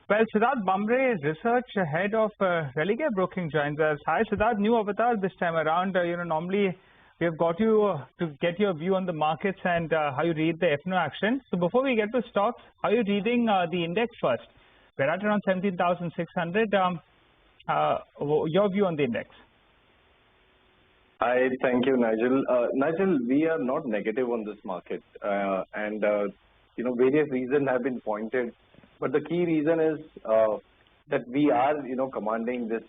Well, Siddarth Bhamre, research head of Religare Broking, joins us. Hi, Siddarth. New avatar this time around. Normally we have got you to get your view on the markets and how you read the F&O action. So before we get to stocks, how are you reading the index first? We're at around 17,600. Your view on the index? Hi, thank you, Nigel. Nigel, we are not negative on this market, and various reasons have been pointed, but the key reason is that we are, commanding this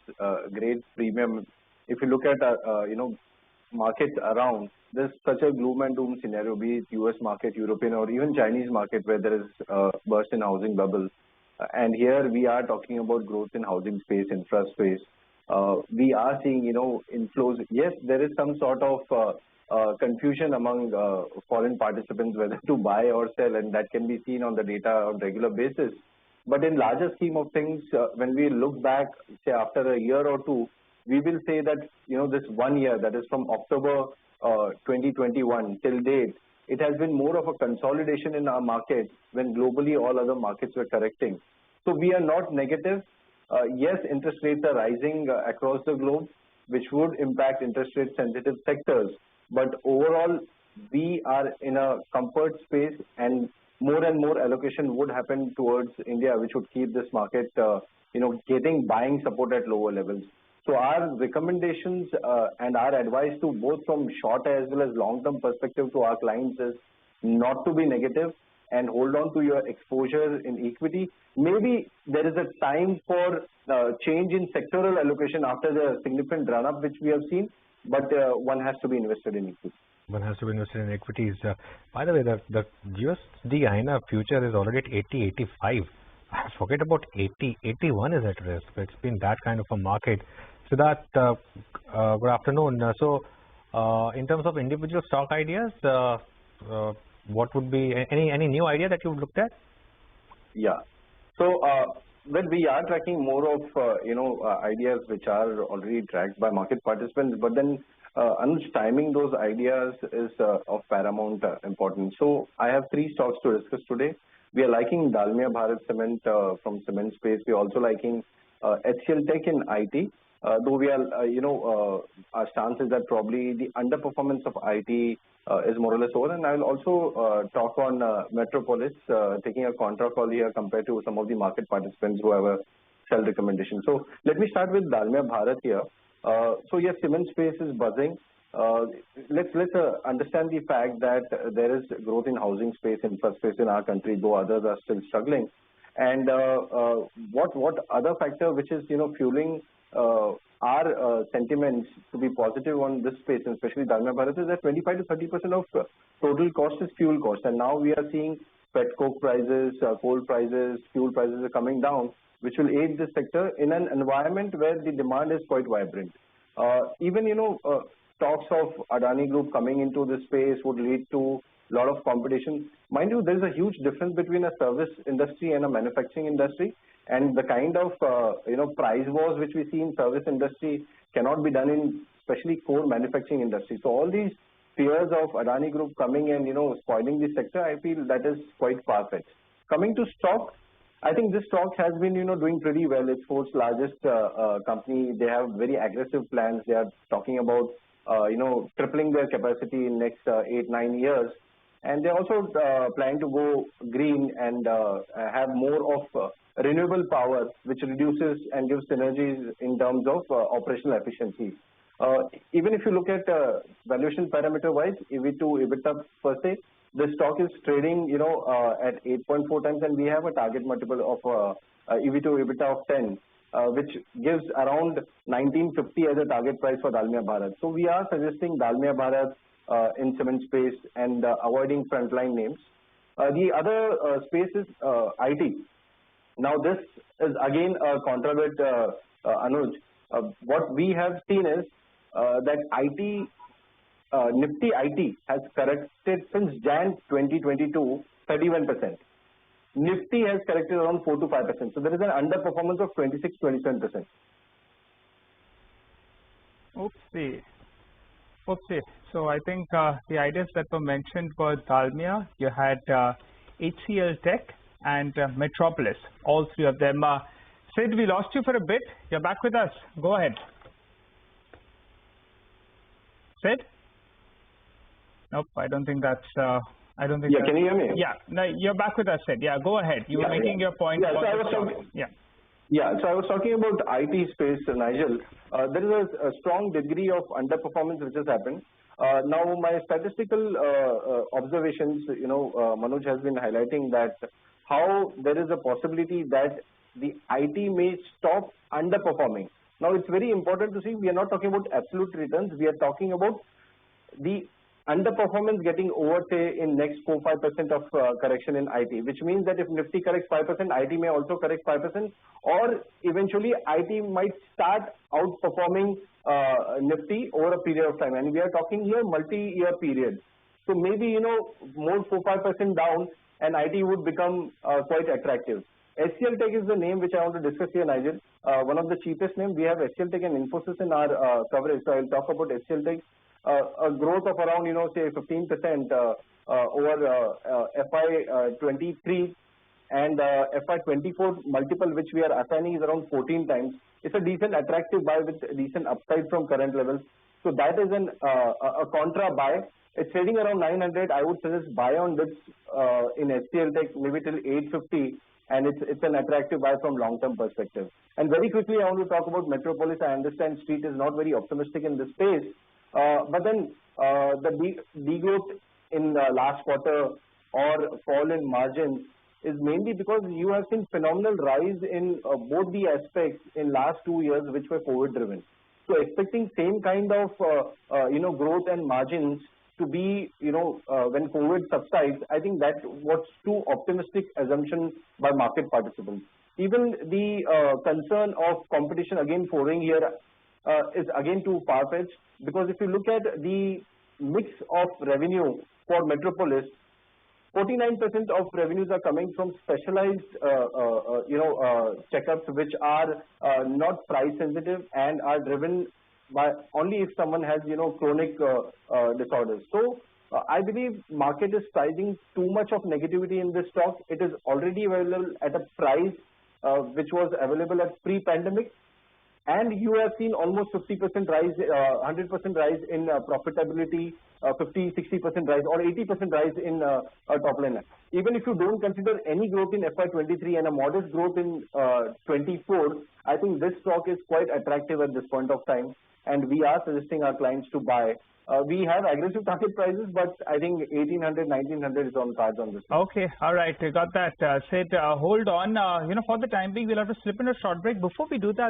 great premium. If you look at, markets around, there's such a gloom and doom scenario, be it US market, European, or even Chinese market, where there is burst in housing bubble. And here we are talking about growth in housing space, infra space. We are seeing, inflows. Yes, there is some sort of confusion among foreign participants whether to buy or sell, and that can be seen on the data on regular basis. But in larger scheme of things, when we look back, say after a year or two, we will say that, this 1 year, that is from October 2021 till date, it has been more of a consolidation in our market when globally all other markets were correcting. So we are not negative. Yes, interest rates are rising across the globe, which would impact interest rate sensitive sectors. But overall, we are in a comfort space, and more allocation would happen towards India, which would keep this market, getting buying support at lower levels. So our recommendations and our advice to both from short as well as long-term perspective to our clients is not to be negative and hold on to your exposure in equity. Maybe there is a time for change in sectoral allocation after the significant run-up which we have seen, but one has to be invested in equity. One has to be invested in equities. By the way, the USD INR future is already at 80, 85. Forget about 80, 81 is at risk. It's been that kind of a market. So that, good afternoon. So in terms of individual stock ideas, what would be any new idea that you've looked at? Yeah. So well, we are tracking more of ideas which are already tracked by market participants, but then Anuj, timing those ideas is of paramount importance. So I have 3 stocks to discuss today. We are liking Dalmia Bharat Cement from cement space. We are also liking HCL Tech in IT. Though we are, our stance is that probably the underperformance of IT is more or less over. And I will also talk on Metropolis, taking a contra call here compared to some of the market participants who have a sell recommendation. So let me start with Dalmia Bharat here. So yes, cement space is buzzing. Let's understand the fact that there is growth in housing space, infra space in our country, though others are still struggling. And what other factor which is fueling our sentiments to be positive on this space, and especially Dalmia Bharat, is that 25 to 30% of total cost is fuel cost, and now we are seeing pet coke prices, coal prices, fuel prices are coming down, which will aid this sector in an environment where the demand is quite vibrant. Even talks of Adani Group coming into this space would lead to a lot of competition. Mind you, there is a huge difference between a service industry and a manufacturing industry. And the kind of price wars which we see in service industry cannot be done in especially core manufacturing industry. So all these fears of Adani Group coming and spoiling the sector, I feel that is quite far-fetched. Coming to stock, I think this stock has been doing pretty well. It's fourth largest company. They have very aggressive plans. They are talking about tripling their capacity in next 8-9 years, and they also plan to go green and have more of renewable power, which reduces and gives synergies in terms of operational efficiency. Even if you look at valuation parameter wise, EV to EBITDA per se, the stock is trading at 8.4 times, and we have a target multiple of EV to EBITDA of 10, which gives around 1950 as a target price for Dalmia Bharat. So we are suggesting Dalmia Bharat in cement space and avoiding frontline names. The other space is IT. Now this is again a contra bit, Anuj. What we have seen is that IT, Nifty IT has corrected since Jan 2022, 31%. Nifty has corrected around 4 to 5%. So there is an underperformance of 26-27%. Oopsie. So I think the ideas that were mentioned were Dalmia, you had HCL Tech, and Metropolis, all three of them. Sid, we lost you for a bit. You're back with us. Go ahead. Sid? Nope, I don't think that's... I don't think. Yeah, can you hear me? Yeah, no, you're back with us, Sid. Yeah, go ahead. You were making your point. Yeah, about so I was talking. so I was talking about IT space, Nigel. There is a strong degree of underperformance which has happened. Now, my statistical observations, Manoj has been highlighting that how there is a possibility that the IT may stop underperforming. Now, it's very important to see we are not talking about absolute returns. We are talking about the underperformance getting over, say, in next 4-5% of correction in IT, which means that if Nifty corrects 5%, IT may also correct 5%, or eventually IT might start outperforming Nifty over a period of time. And we are talking here multi-year period. So maybe, more 4-5% down and IT would become quite attractive. SCL Tech is the name which I want to discuss here, Nigel. One of the cheapest names. We have SCL Tech and Infosys in our coverage. So I'll talk about SCL Tech. A growth of around, say 15% over FY23 and FY24 multiple, which we are assigning is around 14 times. It's a decent attractive buy with decent upside from current levels. So that is a contra buy. It's trading around 900. I would suggest buy on dips in SCL Tech maybe till 850. And it's an attractive buy from long-term perspective. And very quickly, I want to talk about Metropolis. I understand Street is not very optimistic in this space. But then the degrowth in the last quarter or fall in margins is mainly because you have seen phenomenal rise in both the aspects in last 2 years, which were COVID driven. So expecting same kind of growth and margins to be when COVID subsides, I think that was too optimistic assumption by market participants. Even the concern of competition again pouring here is again too far-fetched, because if you look at the mix of revenue for Metropolis, 49% of revenues are coming from specialized checkups which are not price sensitive and are driven by only if someone has chronic disorders. So I believe market is pricing too much of negativity in this stock. It is already available at a price which was available at pre-pandemic. And you have seen almost 50% rise, 100% rise in profitability, 50-60% rise or 80% rise in top line. Even if you don't consider any growth in FY23 and a modest growth in 24, I think this stock is quite attractive at this point of time. And we are suggesting our clients to buy. We have aggressive target prices, but I think 1800, 1900 is on cards on this. Okay, all right, we got that. Sid, hold on. For the time being, we'll have to slip in a short break. Before we do that,